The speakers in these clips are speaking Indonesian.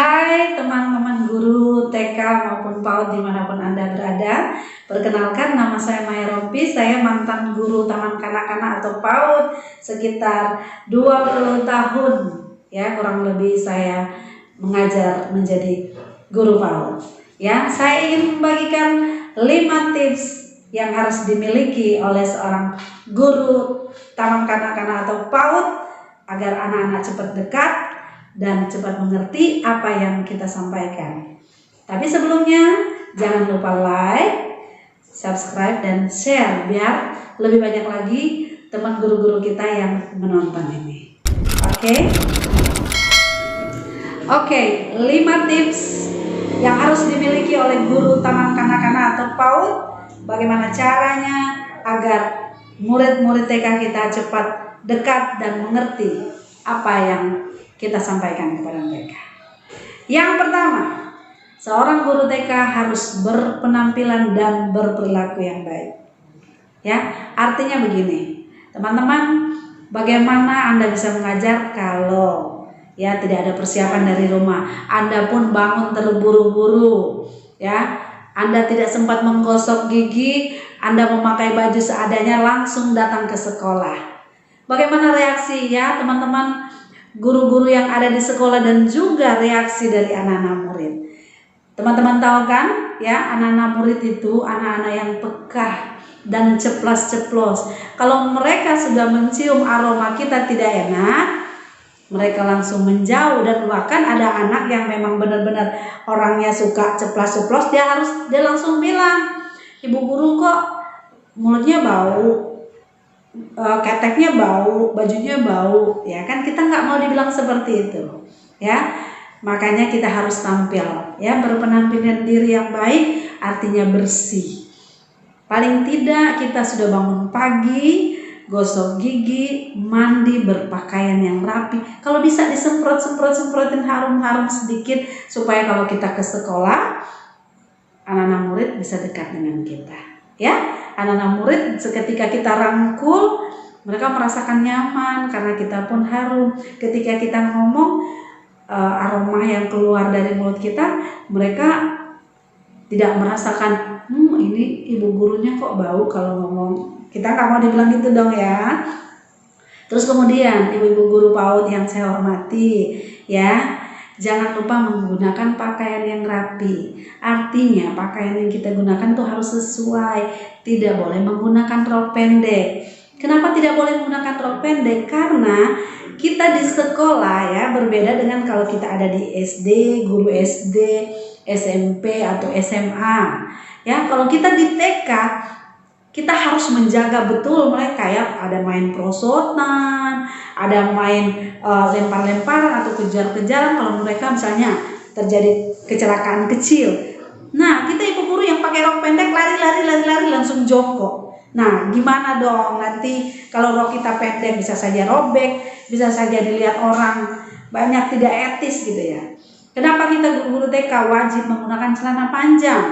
Hai teman-teman guru TK maupun PAUD dimanapun Anda berada. Perkenalkan, nama saya Maya Rompi. Saya mantan guru Taman Kanak-kanak atau PAUD sekitar 20 tahun. Ya, kurang lebih saya mengajar menjadi guru PAUD. Ya, saya ingin membagikan 5 tips yang harus dimiliki oleh seorang guru Taman Kanak-kanak atau PAUD agar anak-anak cepat dekat dan cepat mengerti apa yang kita sampaikan. Tapi sebelumnya jangan lupa like, subscribe, dan share biar lebih banyak lagi teman guru-guru kita yang menonton ini. Oke, 5 tips yang harus dimiliki oleh guru Taman Kanak-kanak atau PAUD. Bagaimana caranya agar murid-murid TK kita cepat dekat dan mengerti apa yang kita sampaikan kepada mereka. Yang pertama, seorang guru TK harus berpenampilan dan berperilaku yang baik. Ya, artinya begini, teman-teman, bagaimana Anda bisa mengajar kalau ya tidak ada persiapan dari rumah? Anda pun bangun terburu-buru, ya. Anda tidak sempat menggosok gigi, Anda memakai baju seadanya langsung datang ke sekolah. Bagaimana reaksi ya teman-teman guru-guru yang ada di sekolah dan juga reaksi dari anak-anak murid? Teman-teman tahu kan ya, anak-anak murid itu anak-anak yang peka dan ceplas-ceplos. Kalau mereka sudah mencium aroma kita tidak enak, mereka langsung menjauh. Dan bahkan ada anak yang memang benar-benar orangnya suka ceplas-ceplos, dia langsung bilang, "Ibu guru kok mulutnya bau, keteknya bau, bajunya bau," ya kan, kita nggak mau dibilang seperti itu, ya. Makanya kita harus tampil, ya, berpenampilan diri yang baik, artinya bersih. Paling tidak kita sudah bangun pagi, gosok gigi, mandi, berpakaian yang rapi. Kalau bisa disemprotin harum-harum sedikit supaya kalau kita ke sekolah, anak-anak murid bisa dekat dengan kita, ya. Anak-anak murid seketika kita rangkul, mereka merasakan nyaman karena kita pun harum. Ketika kita ngomong, aroma yang keluar dari mulut kita, mereka tidak merasakan, ini ibu gurunya kok bau kalau ngomong. Kita nggak mau dibilang gitu dong ya. Terus kemudian ibu-ibu guru PAUD yang saya hormati, ya, jangan lupa menggunakan pakaian yang rapi. Artinya pakaian yang kita gunakan tuh harus sesuai. Tidak boleh menggunakan rok pendek. Kenapa tidak boleh menggunakan rok pendek? Karena kita di sekolah ya berbeda dengan kalau kita ada di SD, guru SD, SMP atau SMA. Ya, kalau kita di TK, kita harus menjaga betul mereka ya. Ada main prosotan, ada main lempar-lemparan atau kejar-kejaran kalau mereka misalnya terjadi kecelakaan kecil. Nah, kita ibu guru yang pakai rok pendek lari langsung jongkok. Nah, gimana dong nanti kalau rok kita pendek, bisa saja robek, bisa saja dilihat orang, banyak tidak etis gitu ya. Kenapa kita guru-guru TK wajib menggunakan celana panjang?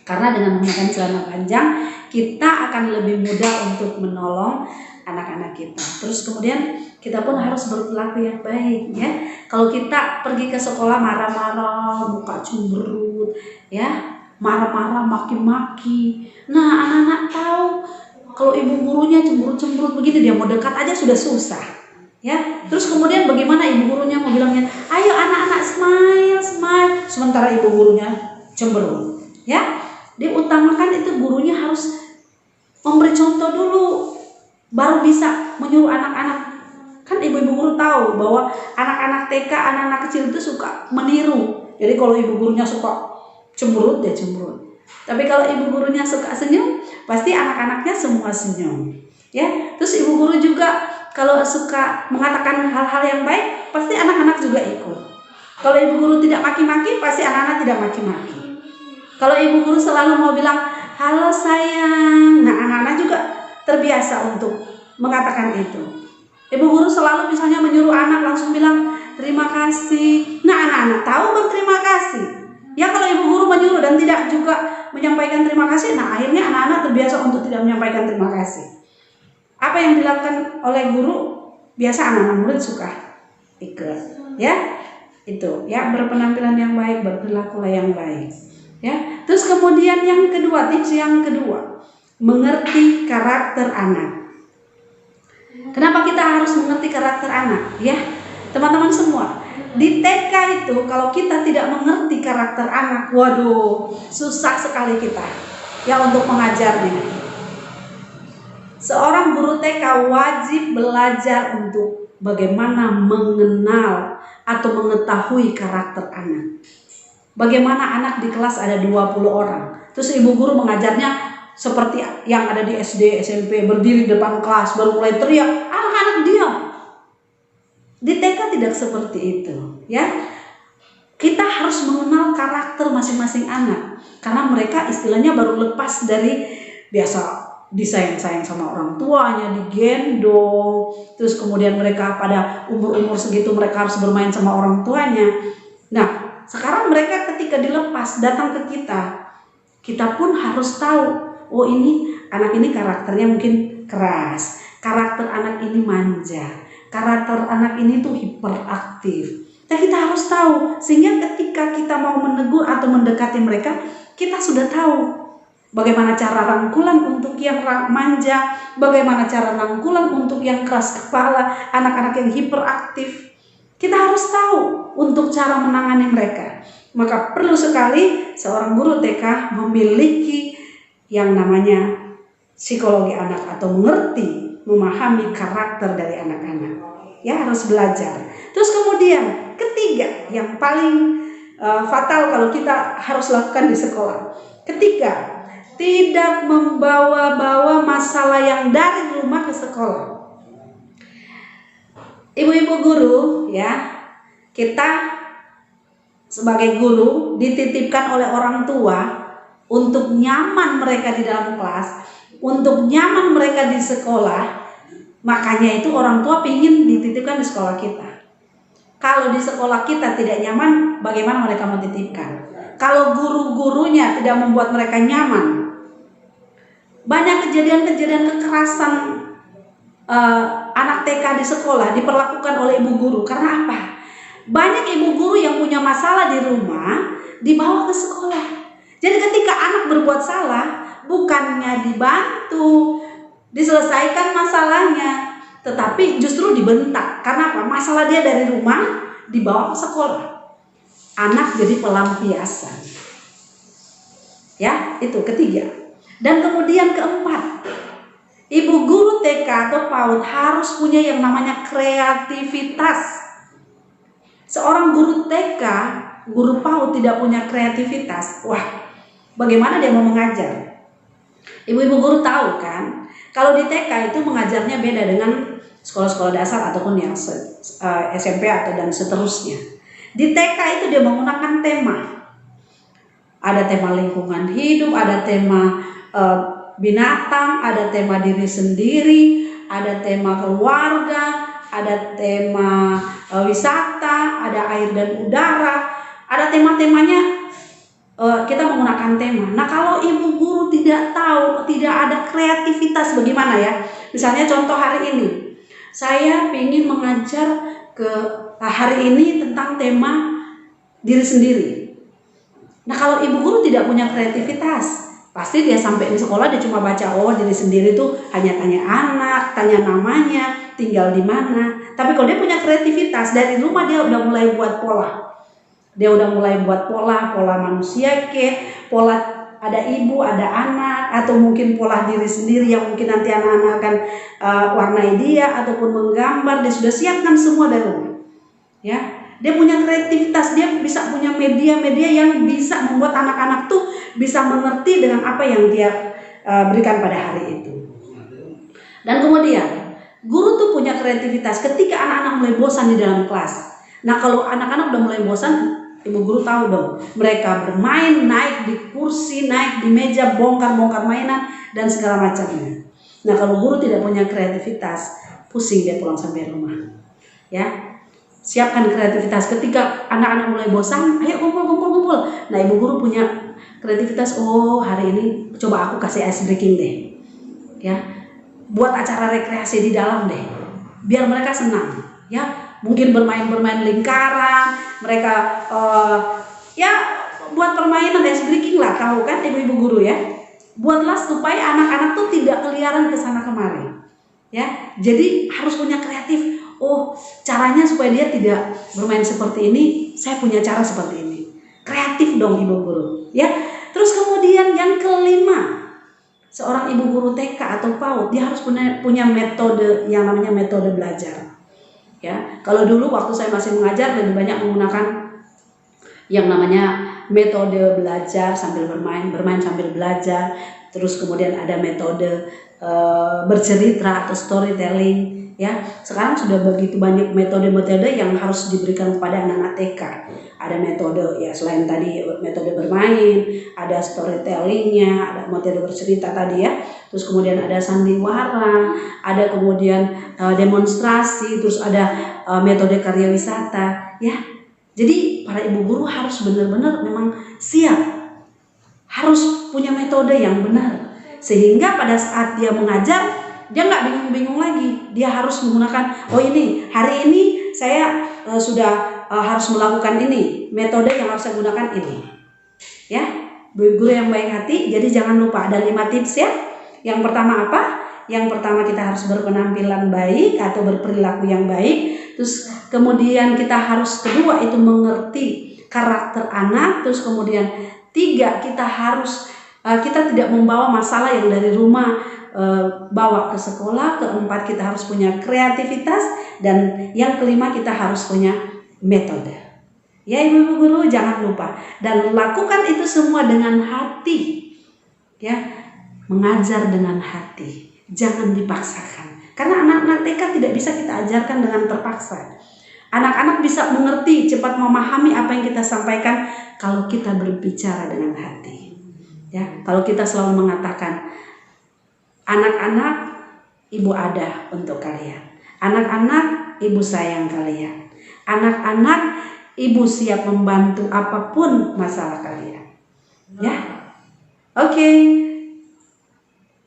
Karena dengan menggunakan celana panjang, kita akan lebih mudah untuk menolong anak-anak kita. Terus kemudian kita pun harus berperilaku yang baik ya. Kalau kita pergi ke sekolah marah-marah, muka cemberut, ya, marah-marah, maki-maki. Nah, anak-anak tahu kalau ibu gurunya cemberut-cemberut begini, dia mau dekat aja sudah susah. Ya, terus kemudian bagaimana ibu gurunya mau bilangnya, "Ayo anak-anak smile." Sementara ibu gurunya cemberut. Ya, diutamakan itu gurunya harus memberi contoh dulu, baru bisa menyuruh anak-anak. Kan ibu-ibu guru tahu bahwa anak-anak TK, anak-anak kecil itu suka meniru. Jadi kalau ibu gurunya suka cemberut, dia cemberut. Tapi kalau ibu gurunya suka senyum, pasti anak-anaknya semua senyum. Ya, terus ibu guru juga kalau suka mengatakan hal-hal yang baik, pasti anak-anak juga ikut. Kalau ibu guru tidak maki-maki, pasti anak-anak tidak maki-maki. Kalau ibu guru selalu mau bilang, "Halo sayang," nah anak-anak juga terbiasa untuk mengatakan itu. Ibu guru selalu misalnya menyuruh anak langsung bilang, "Terima kasih." Nah, anak-anak tahu berterima kasih. Ya, kalau ibu guru menyuruh dan tidak juga menyampaikan terima kasih, nah akhirnya anak-anak terbiasa untuk tidak menyampaikan terima kasih. Apa yang dilakukan oleh guru, biasa anak-anak murid suka ikut. Ya, Itu ya, berpenampilan yang baik, berperilakulah yang baik. Ya, terus kemudian yang kedua, tips yang kedua, mengerti karakter anak. Kenapa kita harus mengerti karakter anak? Ya, teman-teman semua, di TK itu kalau kita tidak mengerti karakter anak, waduh, susah sekali kita ya untuk mengajarnya. Seorang guru TK wajib belajar untuk bagaimana mengenal atau mengetahui karakter anak. Bagaimana anak di kelas ada 20 orang, terus ibu guru mengajarnya seperti yang ada di SD, SMP, berdiri depan kelas, baru mulai teriak, anak-anak diam. Di TK tidak seperti itu, ya. Kita harus mengenal karakter masing-masing anak, karena mereka istilahnya baru lepas dari biasa disayang-sayang sama orang tuanya, digendong, terus kemudian mereka pada umur-umur segitu mereka harus bermain sama orang tuanya. Nah, sekarang mereka ketika dilepas datang ke kita pun harus tahu, oh ini anak ini karakternya mungkin keras, karakter anak ini manja, karakter anak ini tuh hiperaktif. Nah, kita harus tahu, sehingga ketika kita mau menegur atau mendekati mereka, kita sudah tahu bagaimana cara rangkulan untuk yang manja, bagaimana cara rangkulan untuk yang keras kepala, anak-anak yang hiperaktif. Kita harus tahu untuk cara menangani mereka. Maka perlu sekali seorang guru TK memiliki yang namanya psikologi anak atau mengerti, memahami karakter dari anak-anak. Ya, harus belajar. Terus kemudian ketiga yang paling fatal kalau kita harus lakukan di sekolah. Ketiga, tidak membawa-bawa masalah yang dari rumah ke sekolah. Ibu-ibu guru, ya, kita sebagai guru dititipkan oleh orang tua untuk nyaman mereka di dalam kelas, untuk nyaman mereka di sekolah. Makanya itu orang tua ingin dititipkan di sekolah kita. Kalau di sekolah kita tidak nyaman, bagaimana mereka mau titipkan? Kalau guru-gurunya tidak membuat mereka nyaman, banyak kejadian-kejadian kekerasan anak TK di sekolah diperlakukan oleh ibu guru. Karena apa? Banyak ibu guru yang punya masalah di rumah dibawa ke sekolah. Jadi ketika anak berbuat salah, bukannya dibantu diselesaikan masalahnya, tetapi justru dibentak. Karena apa? Masalah dia dari rumah dibawa ke sekolah. Anak jadi pelampiasan. Ya, itu ketiga. Dan kemudian keempat, ibu guru TK atau PAUD harus punya yang namanya kreativitas. Seorang guru TK, guru PAUD tidak punya kreativitas, wah, bagaimana dia mau mengajar? Ibu-ibu guru tahu kan, kalau di TK itu mengajarnya beda dengan sekolah-sekolah dasar ataupun yang SMP atau dan seterusnya. Di TK itu dia menggunakan tema. Ada tema lingkungan hidup, ada tema binatang, ada tema diri sendiri, ada tema keluarga, ada tema wisata, ada air dan udara, ada tema-temanya. Kita menggunakan tema. Nah, kalau ibu guru tidak tahu, tidak ada kreativitas, bagaimana ya? Misalnya contoh hari ini, saya ingin mengajar ke hari ini tentang tema diri sendiri. Nah, kalau ibu guru tidak punya kreativitas, pasti dia sampai di sekolah dia cuma baca, oh diri sendiri tuh hanya tanya anak, tanya namanya, tinggal di mana. Tapi kalau dia punya kreativitas, dari rumah dia udah mulai buat pola. Dia udah mulai buat pola manusia pola ada ibu, ada anak, atau mungkin pola diri sendiri yang mungkin nanti anak-anak akan warnai dia ataupun menggambar. Dia sudah siapkan semua dari rumah. Ya, dia punya kreativitas, dia bisa punya media-media yang bisa membuat anak-anak tuh bisa mengerti dengan apa yang dia berikan pada hari itu. Dan kemudian guru tuh punya kreativitas ketika anak-anak mulai bosan di dalam kelas. Nah, kalau anak-anak udah mulai bosan, ibu guru tahu dong, mereka bermain, naik di kursi, naik di meja, bongkar-bongkar mainan dan segala macamnya. Nah, kalau guru tidak punya kreativitas, pusing dia pulang sampai rumah. Ya, siapkan kreativitas. Ketika anak-anak mulai bosan, ayo kumpul. Nah, ibu guru punya kreativitas. Oh, hari ini coba aku kasih ice breaking deh. Ya, buat acara rekreasi di dalam deh, biar mereka senang. Ya, mungkin bermain lingkaran, mereka ya buat permainan ice breaking lah, tahu kan ibu-ibu guru ya. Buatlah supaya anak-anak tuh tidak keliaran ke sana kemari. Ya, jadi harus punya kreatif. Oh, caranya supaya dia tidak bermain seperti ini, saya punya cara seperti ini. Kreatif dong ibu guru, ya. Terus kemudian yang kelima, seorang ibu guru TK atau PAUD dia harus punya metode yang namanya metode belajar. Ya, kalau dulu waktu saya masih mengajar lebih banyak menggunakan yang namanya metode belajar sambil bermain sambil belajar. Terus kemudian ada metode bercerita atau storytelling. Ya, sekarang sudah begitu banyak metode-metode yang harus diberikan kepada anak-anak TK. Ada metode ya selain tadi metode bermain, ada storytellingnya, ada metode bercerita tadi ya. Terus kemudian ada sandiwara, ada kemudian demonstrasi, terus ada metode karya wisata. Ya, jadi para ibu guru harus benar-benar memang siap, harus punya metode yang benar sehingga pada saat dia mengajar dia nggak bingung-bingung lagi. Dia harus menggunakan, oh ini hari ini saya sudah harus melakukan ini, metode yang harus saya gunakan ini. Ya, ibu guru yang baik hati. Jadi jangan lupa ada 5 tips ya. Yang pertama apa? Yang pertama kita harus berpenampilan baik atau berperilaku yang baik. Terus kemudian kita harus kedua itu mengerti karakter anak. Terus kemudian 3 kita harus kita tidak membawa masalah yang dari rumah bawa ke sekolah. Keempat kita harus punya kreativitas dan yang kelima kita harus punya metode. Ya ibu-ibu guru jangan lupa dan lakukan itu semua dengan hati. Ya, mengajar dengan hati, jangan dipaksakan. Karena anak-anak TK tidak bisa kita ajarkan dengan terpaksa. Anak-anak bisa mengerti, cepat memahami apa yang kita sampaikan kalau kita berbicara dengan hati. Ya, kalau kita selalu mengatakan, anak-anak, ibu ada untuk kalian. Anak-anak, ibu sayang kalian. Anak-anak, ibu siap membantu apapun masalah kalian. Ya, oke.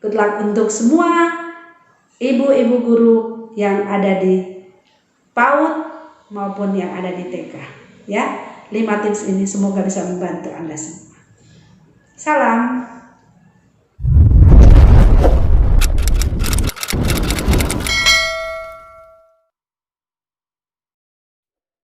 Good luck untuk semua ibu-ibu guru yang ada di PAUD maupun yang ada di TK. Ya, 5 tips ini semoga bisa membantu Anda semua. Salam.